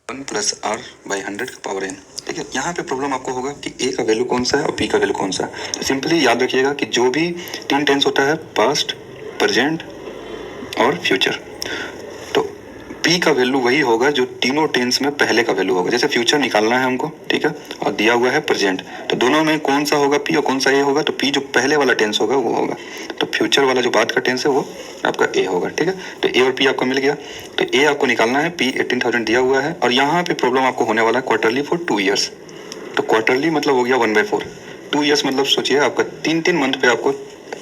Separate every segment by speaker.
Speaker 1: 1+r/100 का power n। ठीक है, यहाँ पे प्रॉब्लम आपको होगा कि a का वैल्यू कौन सा है और p का वैल्यू कौन सा है। तो सिंपली याद रखिएगा कि जो भी 3 टेंस होता है, पास्ट, प्रेजेंट और फ्यूचर, तो p का वैल्यू वही होगा जो तीनों टेंस में पहले का वैल्यू होगा। जैसे फ्यूचर निकालना है हमको, ठीक है, और दिया हुआ है प्रेजेंट, तो दोनों में कौन सा होगा p और कौन सा a होगा, तो p जो पहले वाला टेंस होगा वो होगा, तो फ्यूचर वाला जो बाद का टेंस है वो आपका a होगा। ठीक है, तो a और p आपको मिल गया। तो a आपको निकालना है, p 18,000 दिया हुआ है, और यहाँ पे प्रॉब्लम आपको होने वाला है क्वार्टरली फॉर 2 ईयर्स। तो क्वार्टरली मतलब हो गया 1/4, 2 ईयर्स मतलब सोचिए आपका 3 मंथ पे आपको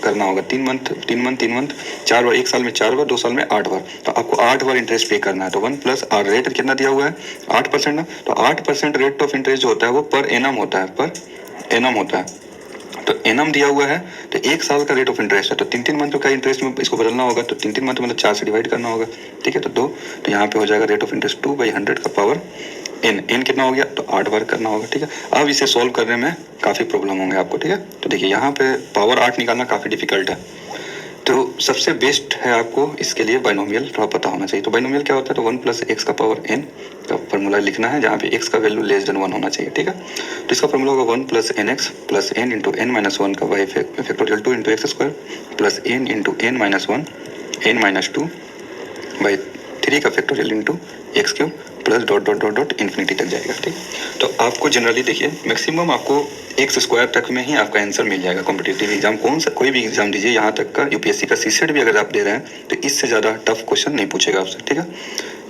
Speaker 1: करना होगा, 3 मंथ 4 बार, 1 साल में 4 बार, 2 साल में 8 बार, तो आपको 8 बार इंटरेस्ट पे करना है। तो 1+r रेट कितना दिया हुआ है, 8% ना, तो 8% रेट ऑफ इंटरेस्ट जो होता है वो पर एनम होता है, पर एनम होता है। तो एनम दिया हुआ है, तो 1 साल का रेट ऑफ इंटरेस्ट है, तो 3 मंथ का इंटरेस्ट में इसको बदलना होगा, तो 3 मंथ मतलब 4 से डिवाइड करना होगा। ठीक है, तो 2, तो यहाँ पे हो जाएगा रेट ऑफ इंटरेस्ट 2/100 का पावर एन कितना हो गया, तो 8 बार करना होगा। ठीक है, अब इसे सॉल्व करने में काफ़ी प्रॉब्लम होंगे आपको। ठीक है, तो देखिए यहाँ पे पावर 8 निकालना काफ़ी डिफिकल्ट है, तो सबसे बेस्ट है आपको इसके लिए बाइनोमियल थोड़ा पता होना चाहिए। तो बाइनोमियल क्या होता है, तो 1+x का पावर n का फॉर्मूला लिखना है, जहाँ पे x का वैल्यू <1 होना चाहिए। ठीक है, तो इसका फॉर्मूला होगा 1+nx plus n into n-1 का y factorial 2 into x square plus n into n-1 n-2 by 3 का factorial into x cube plus dot dot dot dot infinity तक जाएगा। ठीक, तो आपको जनरली देखिए मैक्सिमम आपको एक्स स्क्वायर तक में ही आपका आंसर मिल जाएगा। कॉम्पिटिटिव एग्जाम कौन सा कोई भी एग्जाम दीजिए, यहाँ तक का यूपीएससी का सीसेट भी अगर आप दे रहे हैं तो इससे ज़्यादा टफ क्वेश्चन नहीं पूछेगा आपसे। ठीक है,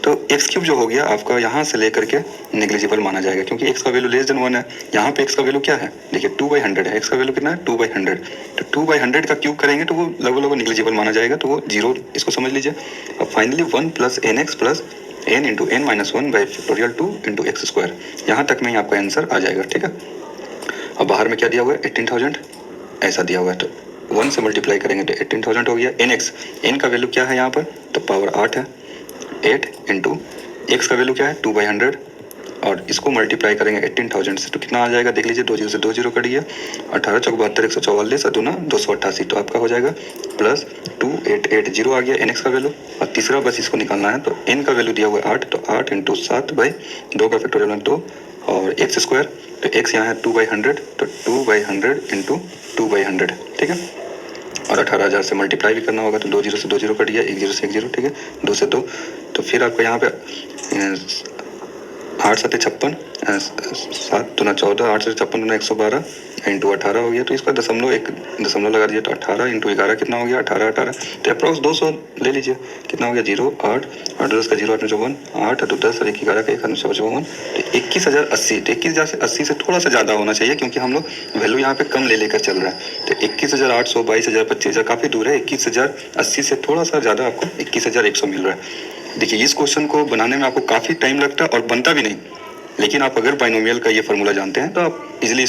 Speaker 1: तो एक्स क्यूब जो हो गया आपका यहाँ से लेकर के नेग्लिजिबल माना जाएगा, क्योंकि एक्स का वैल्यू <1 है। यहाँ पे एक्स का वैल्यू क्या है, देखिए 2/100 है, एक्स का वैल्यू कितना है 2/100, तो 2/100 का क्यूब करेंगे तो वो लगभग नेग्लिजिबल माना जाएगा, तो वो जीरो, इसको समझ लीजिए। अब finally 1+nx plus n into n-1 by factorial 2 into x square, यहाँ तक में ही आपका आंसर आ जाएगा। ठीक है, अब बाहर में क्या दिया हुआ है 18,000 ऐसा दिया हुआ है, तो 1 से मल्टीप्लाई करेंगे तो 18,000 हो गया। n का वैल्यू क्या है यहाँ पर, तो पावर 8 है, 8 इंटू एक्स का वैल्यू क्या है 2/100, और इसको मल्टीप्लाई करेंगे 18,000 से, तो कितना आ जाएगा देख लीजिए, 2 जीरो से 2 जीरो कट गया, 18 चौक 72 144 दूना 288, तो आपका हो जाएगा प्लस 2880 आ गया nx का वैल्यू। और तीसरा बस इसको निकालना है, तो n का वैल्यू दिया हुआ है 8, तो 8 इंटू 7 बाई 2 का फैक्टोरियल 2 और एक्स स्क्वायर, तो x यहाँ है 2/100, तो 2/100 इंटू 2/100। ठीक है, और 18,000 से मल्टीप्लाई भी करना होगा, तो 2 जीरो से 2 जीरो कट गया, 1 जीरो से 1 जीरो। ठीक है, 2 से 2, तो फिर आपको यहाँ पे 8 7 56, 7 दूना 14, 8 से 56 दूना 112 इंटू 18 हो गया, तो इसका दशमलव लगा दीजिए, तो 18 इंटू 11 कितना हो गया 18, तो अप्रॉक्स 200 ले लीजिए, कितना हो गया 0 8 8 10 का 0 8 54, 8 2 10 और 1 11 का 1 55, तो 21,080, तो 21,080 से थोड़ा सा ज़्यादा होना चाहिए, क्योंकि हम लोग वैल्यू यहाँ पे कम ले लेकर चल रहा है। तो 21,800, 22,000, 25,000 काफ़ी दूर है, 21,080 से थोड़ा सा ज़्यादा आपको 21,100 मिल रहा है। देखिए इस क्वेश्चन को बनाने में आपको काफ़ी टाइम लगता है और बनता भी नहीं, लेकिन आप अगर बाइनोमियल का ये फार्मूला जानते हैं तो आप इजीली